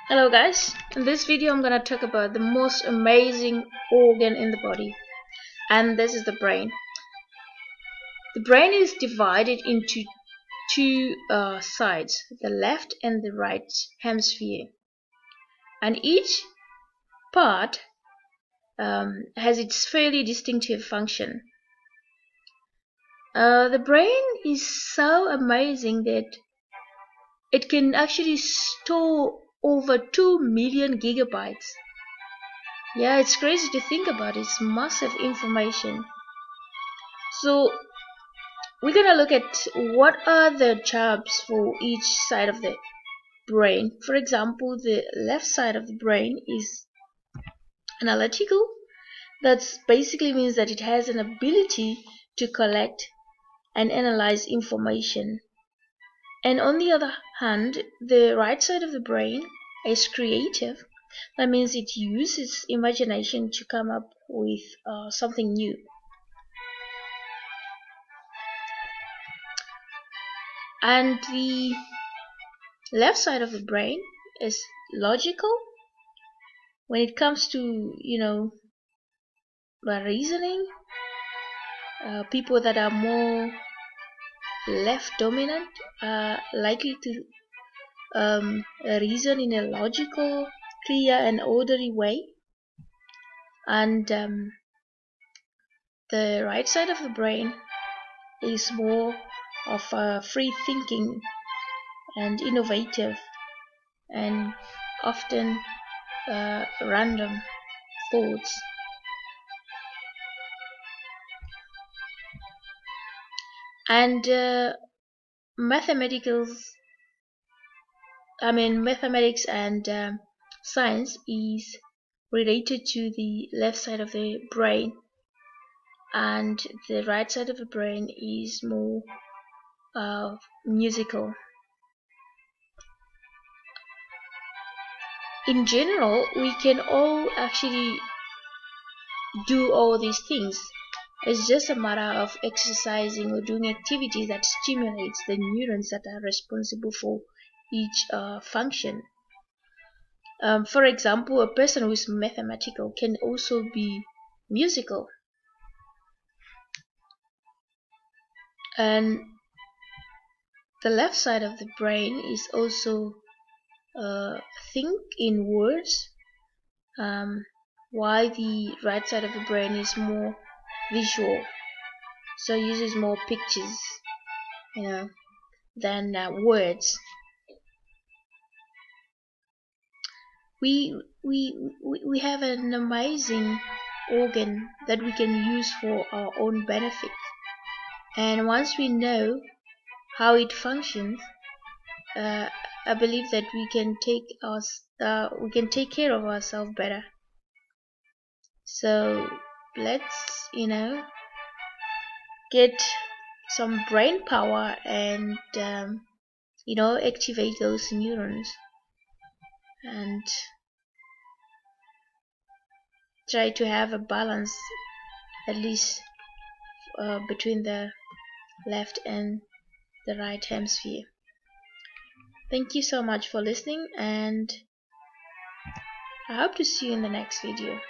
Hello guys, in this video I'm gonna talk about the most amazing organ in the body, and this is the brain. The brain is divided into two sides, the left and the right hemisphere, and each part has its fairly distinctive function. The brain is so amazing that it can actually store over 2 million gigabytes. Yeah, it's crazy to think about. It's massive information. So we're gonna look at what are the jobs for each side of the brain. For example, the left side of the brain is analytical. That basically means that it has an ability to collect and analyze information. And on the other hand, the right side of the brain is creative. That means it uses imagination to come up with something new. And the left side of the brain is logical. When it comes to, reasoning, people that are more left dominant are likely to reason in a logical, clear, and orderly way. And the right side of the brain is more of free thinking and innovative and often random thoughts. And mathematics and science is related to the left side of the brain, and the right side of the brain is more musical. In general, we can all actually do all these things. It's just a matter of exercising or doing activities that stimulates the neurons that are responsible for each function. For example, a person who is mathematical can also be musical. And the left side of the brain is also think in words, while the right side of the brain is more visual, so uses more pictures, than words. We have an amazing organ that we can use for our own benefit, and once we know how it functions, I believe that we can take care of ourselves better. So let's get some brain power and activate those neurons and try to have a balance, at least between the left and the right hemisphere. Thank you so much for listening, and I hope to see you in the next video.